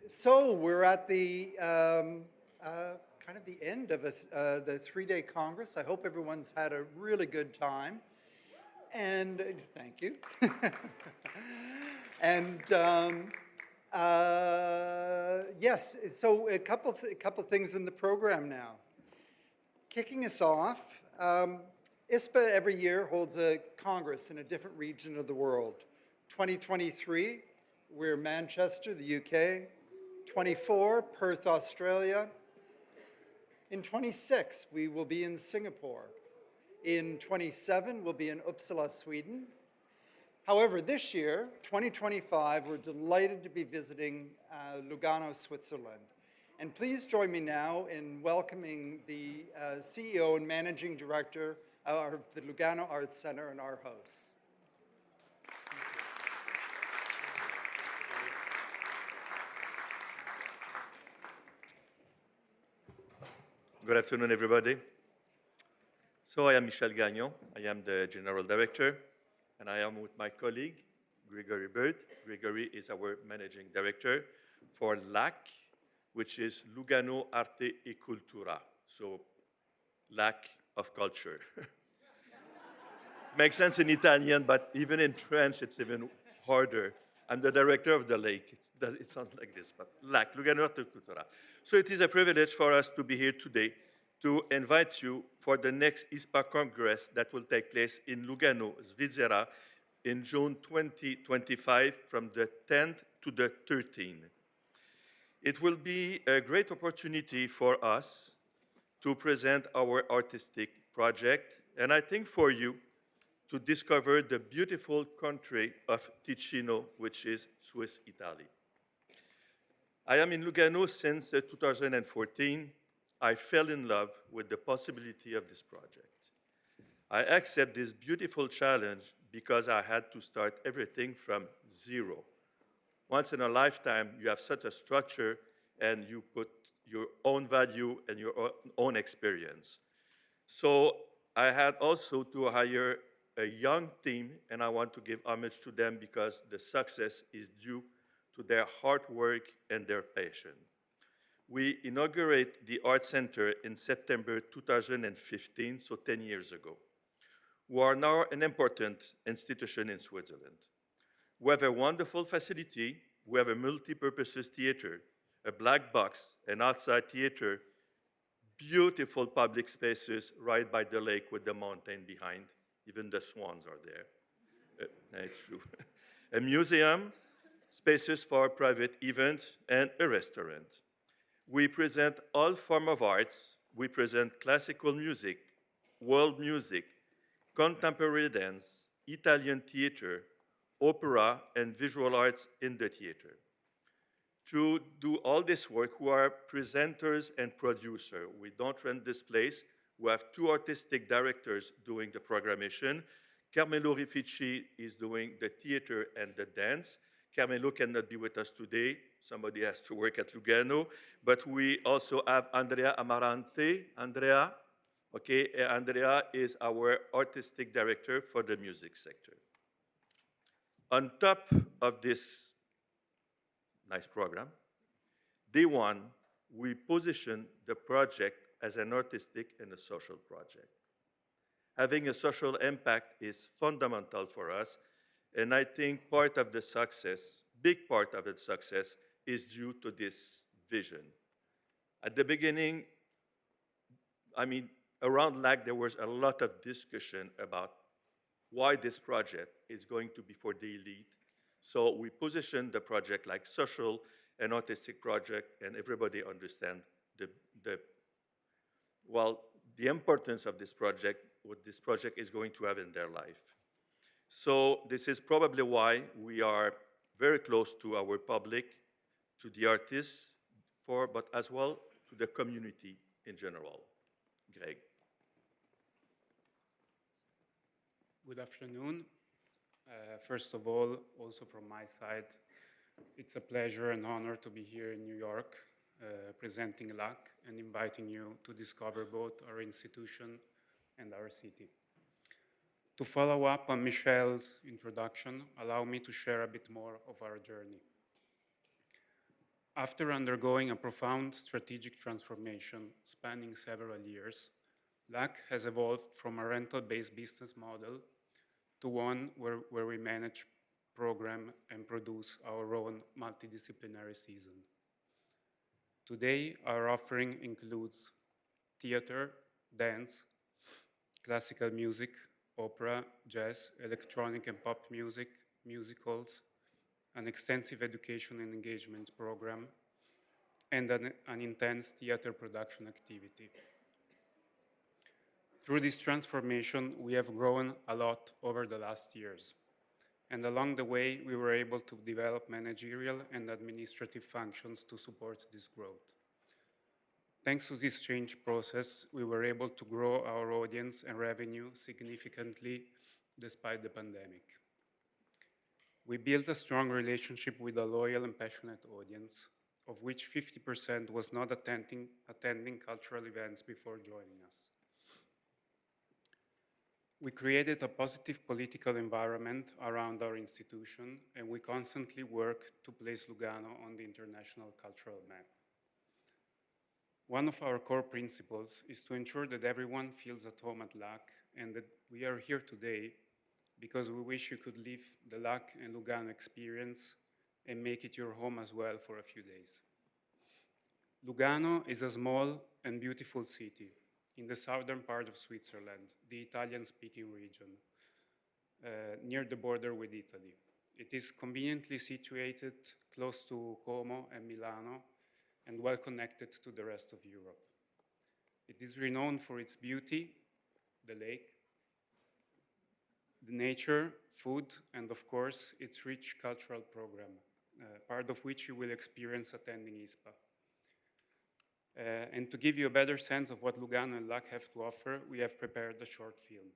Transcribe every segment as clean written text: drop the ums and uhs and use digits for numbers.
So we're at the kind of the end of the three-day Congress. I hope everyone's had a really good time. And thank you. and yes, so a couple things in the program now. Kicking us off, ISPA every year holds a Congress in a different region of the world. 2023, we're Manchester, the UK. 24, Perth, Australia. In 26, we will be in Singapore. In 27, we'll be in Uppsala, Sweden. However, this year, 2025, we're delighted to be visiting Lugano, Switzerland. And please join me now in welcoming the CEO and Managing Director of the Lugano Arts Center and our hosts. Good afternoon, everybody. So I am Michel Gagnon. I am the General Director, and I am with my colleague, Gregory Bird. Gregory is our Managing Director for LAC, which is Lugano Arte e Cultura, so lack of culture. Makes sense in Italian, but even in French, it's even harder. I'm the director of the lake. It sounds like this, but LAC, Lugano Arte e Cultura. So it is a privilege for us to be here today to invite you for the next ISPA Congress that will take place in Lugano, Svizzera, in June 2025 from the 10th to the 13th. It will be a great opportunity for us to present our artistic project, and I think for you to discover the beautiful country of Ticino, which is Swiss Italy. I am in Lugano since 2014. I fell in love with the possibility of this project. I accept this beautiful challenge because I had to start everything from zero. Once in a lifetime, you have such a structure and you put your own value and your own experience. So I had also to hire a young team, and I want to give homage to them because the success is due to their hard work and their passion. We inaugurated the Art Center in September 2015, so 10 years ago. We are now an important institution in Switzerland. We have a wonderful facility. We have a multi-purpose theater, a black box, an outside theater, beautiful public spaces right by the lake with the mountain behind. Even the swans are there. It's true. A museum, spaces for private events, and a restaurant. We present all forms of arts. We present classical music, world music, contemporary dance, Italian theater, opera, and visual arts in the theater. To do all this work, we are presenters and producers. We don't run this place. We have two artistic directors doing the programmation. Carmelo Rifici is doing the theater and the dance. Carmelo cannot be with us today. Somebody has to work at Lugano. But we also have Andrea Amarante. Andrea, okay, Andrea is our artistic director for the music sector. On top of this nice program, day one, we position the project as an artistic and a social project. Having a social impact is fundamental for us, and I think part of the success, big part of the success, is due to this vision. At the beginning, around LAC, there was a lot of discussion about why this project is going to be for the elite. So we positioned the project like social and artistic project, and everybody understands the importance of this project, what this project is going to have in their life. So this is probably why we are very close to our public, to the artists, but as well to the community in general. Greg. Good afternoon. First of all, also from my side, it's a pleasure and honor to be here in New York, presenting LAC and inviting you to discover both our institution and our city. To follow up on Michel's introduction, allow me to share a bit more of our journey. After undergoing a profound strategic transformation spanning several years, LAC has evolved from a rental-based business model to one where we manage, program, and produce our own multidisciplinary season. Today, our offering includes theater, dance, classical music, opera, jazz, electronic and pop music, musicals, an extensive education and engagement program, and an intense theater production activity. Through this transformation, we have grown a lot over the last years. And along the way, we were able to develop managerial and administrative functions to support this growth. Thanks to this change process, we were able to grow our audience and revenue significantly despite the pandemic. We built a strong relationship with a loyal and passionate audience, of which 50% was not attending cultural events before joining us. We created a positive political environment around our institution, and we constantly work to place Lugano on the international cultural map. One of our core principles is to ensure that everyone feels at home at LAC, and that we are here today because we wish you could live the LAC and Lugano experience and make it your home as well for a few days. Lugano is a small and beautiful city in the southern part of Switzerland, the Italian-speaking region, near the border with Italy. It is conveniently situated close to Como and Milano and well connected to the rest of Europe. It is renowned for its beauty, the lake, the nature, food, and of course, its rich cultural program, part of which you will experience attending ISPA. And to give you a better sense of what Lugano and LAC have to offer, we have prepared a short film.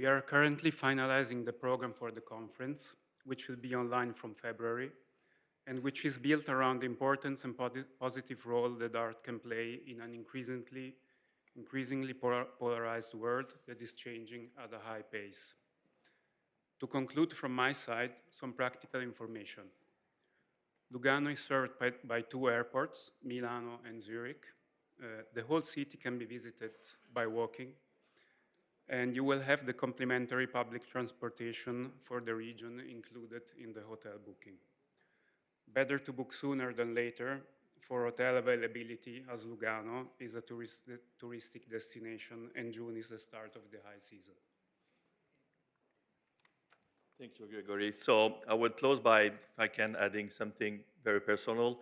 are currently finalizing the program for the conference, which will be online from February, and which is built around the importance and positive role that art can play in an increasingly polarized world that is changing at a high pace. To conclude from my side, some practical information. Lugano is served by two airports, Milano and Zurich. The whole city can be visited by walking, and you will have the complimentary public transportation for the region included in the hotel booking. Better to book sooner than later for hotel availability, as Lugano is a touristic destination and June is the start of the high season. Thank you, Gregory. So I would close by, if I can, adding something very personal.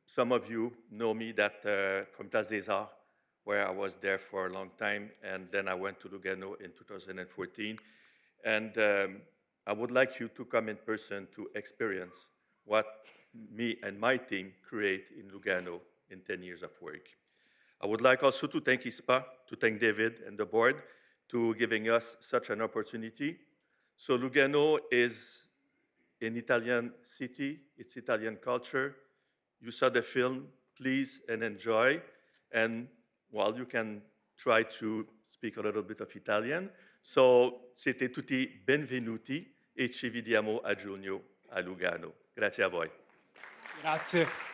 Some of you know me from Place des Arts, where I was there for a long time, and then I went to Lugano in 2014. And I would like you to come in person to experience what me and my team create in Lugano in 10 years of work. I would like also to thank ISPA, to thank David and the board to giving us such an opportunity. So Lugano is an Italian city, it's Italian culture. You saw the film, please and enjoy. And while you can try to speak a little bit of Italian. So siete tutti benvenuti e ci vediamo a giugno a Lugano. Grazie a voi. Grazie.